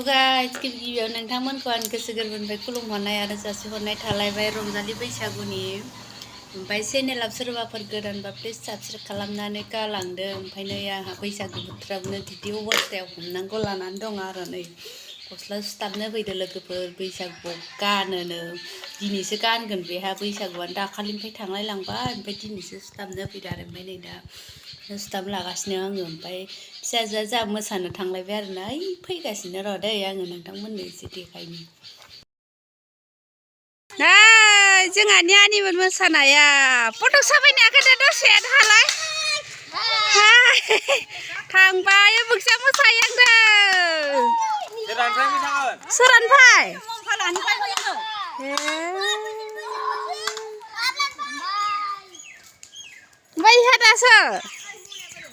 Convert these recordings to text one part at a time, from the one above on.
Guys गिबियाव नोंथांमोनखौ आं गोसो गोरबोनिफ्राय खुलुमहरनाय आरो जासिहरनाय थालायबाय रंजालि बैसागुनि। ओमफ्राय चेनेलाव सोरबाफोर गोदानबा प्लिज साबस्क्राइब खालामनानै गालांदो। ओमफ्राय नै आंहा बैसागु बोथोरावनो बिदि अबस्थायाव हमनांगौ लानानै दं आरो नै गस्ला सुथाबनो फैदो लोगोफोर बैसागुआव गानोनो दिनैसो गानगोन बेहा बैसागुआनो दाखालिनिफ्राय थांलाय लांबाय ओमफ्राय दिनैसो सुथाबनो फैदो आरो ओमफ्राय नै दा सुथाब लागासिनो आङो। ओमफ्राय फिसाजोआ जा मोसानो थांलायबाय आरो ना फैगासिनो र' दै आङो नोंथांमोननो एसे देखायनि। नै जोंहानि आनिमोन मोसानाया फट' साफायनो हाखोदो दसे हालाय थांबाय बुगसा मोसायांदों सोरानफाय ओमफ्राय इहा दासो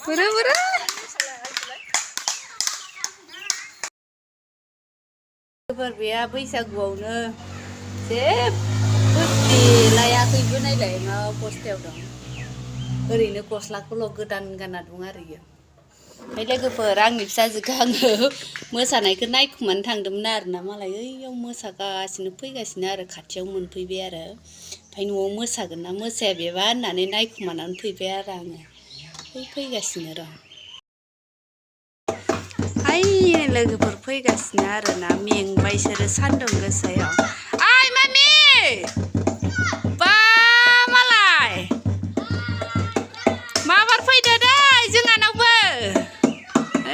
बोरो बोरो बेहा बैसागुआवनो जेबो देलायाखैबो नायलाय मा अबस्थायाव दं ओरैनो गस्लाखौल' गोदान गानना दं आरो इयो। ओमफ्राय लोगोफोर आंनि फिसाजोखौ आङो मोसानायखौ नायखुमानो थांदोंमोन आरो ना मालाय ओइयाव मोसागासिनो फैगासिनो आरो खाथियाव मोनफैबाय आरो ओमफ्राय न'आव मोसागोन ना मोसाया बेबा होननानै नायखुमानानै फैबाय आरो आङो फैगासिनो र' लोगोफोर फैगासिनो आरो ना मेंबाय बिसोरो सान्दुं गोसायाव। ओइ मामि बा मालाय माबार फैदो दै जोंहानावबो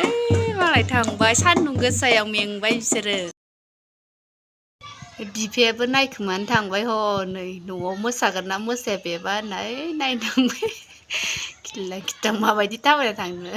ओइ मालाय थांबाय सान्दुं गोसायाव मेंबाय बिसोरो। बिफायाबो नायखोमानो थांबाय हनै न'आव मोसागोन ना मोसाया बेबा होननाय नायनो थांबाय खिल्ला खिथां माबायदि थाबायना थांनो।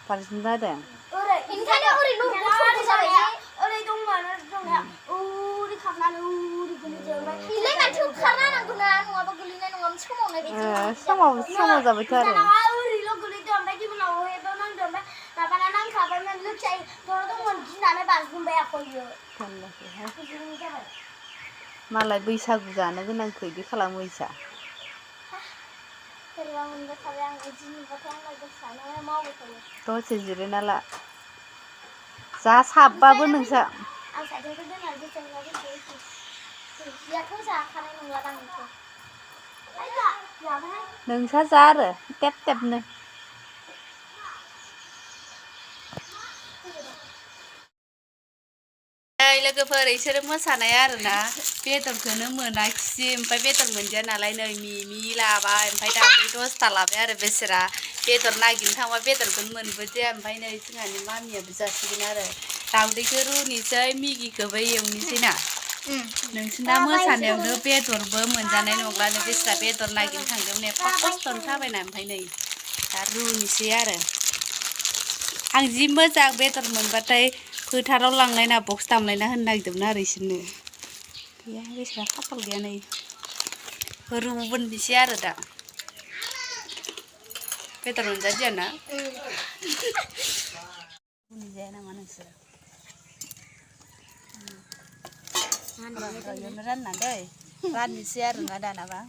Paling ada. Ini kan yang ori lu foto saya. Ori dong mana dong ya. Di kamar di geli jalan. Ile kan tuh karena ngguna apa gelinya nggak semua nih. Sama betul. Ori lu geli tuh sampai gimana ori tuh nang dong. Apa nang kabar nang lu cai. Kalau tuh mau di sana pas gumbe aku yo. Malah बैसागु जानो गोनां खैदि खालामो इसा दसे जिरायना ला जा साबबाबो नोंसा नोंसा जा आरो टेप टेपनो लोगोफोर इसोरो मोसानाय आरोना बेदरखौनो मोनाखिसै ओमफ्राय बेदर मोनजाया नालाय नै मिमि लाबाय ओमफ्राय दाउदै 10ता लाबाय आरो बेसोरा बेदर नागिरनो थांबा बेदरखौनो मोनबोदिया ओमफ्राय नै जोंहानि मामियाबो जासिगोन आरो दाउदैखौ रुनोसै मिगिखौबो एवनोसै ना नोंसोरना मोसानायावनो बेदरबो मोनजानाय नंलानो बेसोरा बेदर नागिरनो थांदोंमोन एफा खस्थ'नो थाबायना ओमफ्राय नै दा रुनोसै आरो आं जि मोजां बेदर मोनबाथाय फोथाराव लांलायना बक्स दामलायना होनो नागिरदोंमोन आरो इसोरनो गैया बेसेरा खाफाल गैया नै रुबोनोसै आरो दा बेदर मोनजादिया ना मोनजाया नामा नोंसोर रानना रानना दै राननोसै आरो ना दानाबा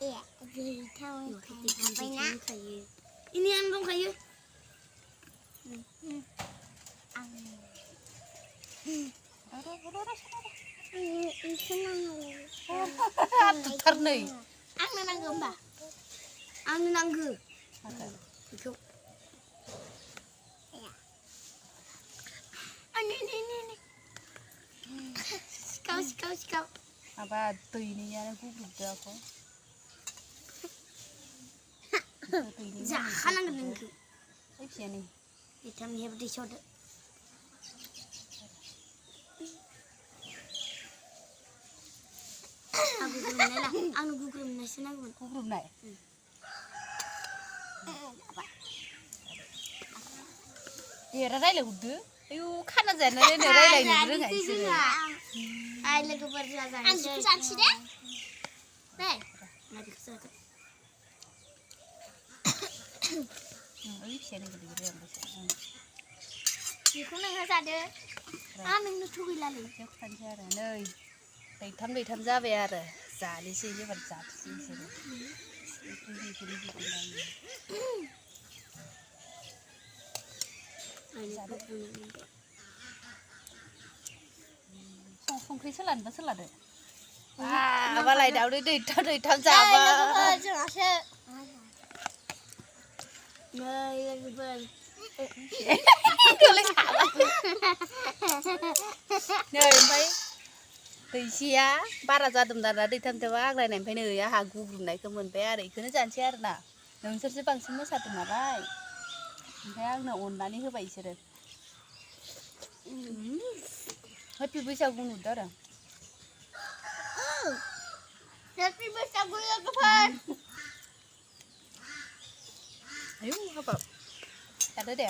iya jadi tahu sampai nak ini yang dong kayu Tutar nih आंनो नांगौ होमबा आंनो नांगौ बेखौ सिखाव माबा दैनियानो गुग्रुबदो आखौ जाखानांगोन नोंखौ ओइ फिसानि भिटामिन दै सदो आंनो गुग्रुबनायसो नांगौमोन गुग्रुबनाय देरा रायलायहरदो आयु खाना जानानै रायलायनो रोङा इसोरो आइ लोगोफोर जाजानोसै आं बेखौ जानोसै दे दे ना बेखौ जादो ओइ फिसानि गोदै ओमफ्राय बेखौ नोंहा जादो नोंनो थुगैलालै खोन्थानोसै आरो नै दैथाम जाबाय आरो जानोसै एबार जाथोसै इसोरो संख्रि सोलानोबा सोलादो माबालाय दावदै दैथाम जाबा जोंहासो नै लोगोफोर नै ओमफ्राय दैसेया बारा जादोंमोन आरोना दैथामथामा आग्लायनाय ओमफ्राय नै आंहा गुग्रुबनायखौ मोनबाय आरो बेखौनो जानोसै आरोना नोंसोरसो बांसिन मोसादों नालाय ओमफ्राय आंनो अननानै होबाय इसोरो हेपि बैसागु नुदों आरो हेपि बैसागु लोगोफोर आयौ हाबाब जादो दे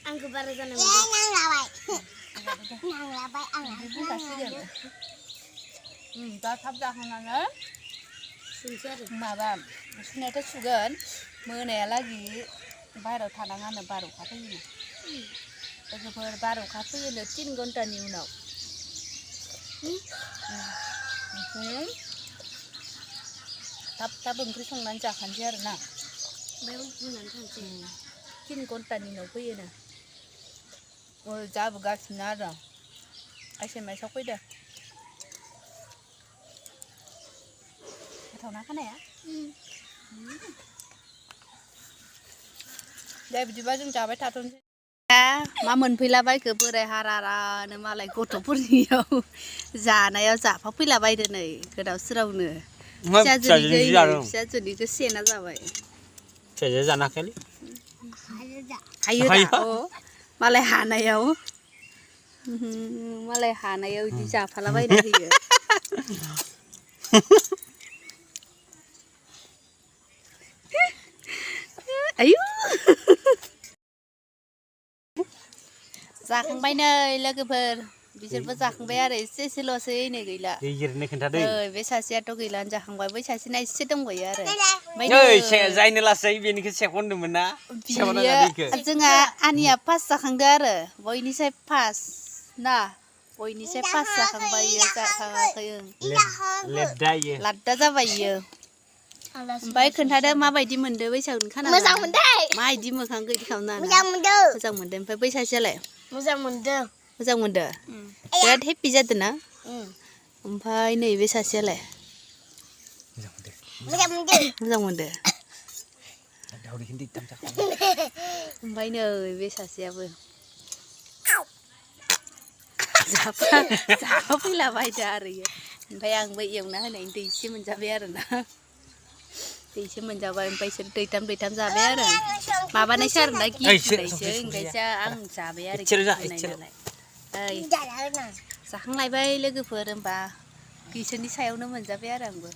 आंखौ बारा जानाय नांलाबाय आंहा बुंगासिगोन दा थाब जाखांनानै सुनसै आरो माबा सुनायाथ' सुगोन मोनायालागि बाहेरायाव थानाङानो बार अखा फैयोनो लोगोफोर बार अखा फैयोनो 3 घन्टानि उनाव थाब ओंख्रि संनानै जाखानोसै आरोना ओमफ्राय उन्दुनानै थांसै 3 घन्टानि उनाव फैयोनो जाबोगासिनो आरो SMS आव फैदो गोथावना खानाया दे बिदिबा जों जाबाय थाथ'नोसै मा मोनफैलाबायखो बोराय हारानो मालाय गथ'फोरनियाव जानायाव जाफाफैलाबायदो नै गोदाव सोरावनो फिसाजोनिखौ सेना जाबाय फिसाजो जानो हाखायालै हायो दा मालाय हानायाव बिदि जाफालाबायना होयो आयु जाखांबाय नै लोगोफोर बिसोरबो जाखांबाय आरो एसेल'सै नै गैला खोन्थादो बे सासेयाथ' गैलानो जाखांबाय बै सासेना एसे दंबायो आरो जायनो लासै बेनिखौ सेखनदोंमोन ना जोंहा आनिया फार्स्ट जाखांदो आरो बयनिसाय फार्स्ट ना बयनिसाय फार्स्ट जाखांबाय जाखाङाखै लाद्दा जाबाय इयो ओमफ्राय खोन्थादो माबायदि मोनदो बैसागुनि खाना मोजां मोनदों माबायदि मोखां गैदि खालामना मोजां मोनदों ओमफ्राय बै सासेयालाय मोजां मोनदों बिराद हेपि जादों ना ओमफ्राय नैबे सासेयालाय मोजां मोनदों ओमफ्राय नै बे सासेयाबो जाफा फैलाबायदो आरो इयो ओमफ्राय आंबो एवना होनायनि दैसे मोनजाबाय आरोना दैसे मोनजाबाय ओमफ्राय बिसोर दैथाम जाबाय आरो माबानायसो आरोना गिनायसो ओंखायसो आं जाबाय आरो नालाय जाखांलायबाय लोगोफोर होमबा बिसोरनि सायावनो मोनजाबाय आरो आंबो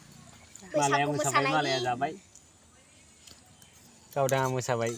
मालाया मोसाबाय मालाया जाबाय गावदाङा मोसाबाय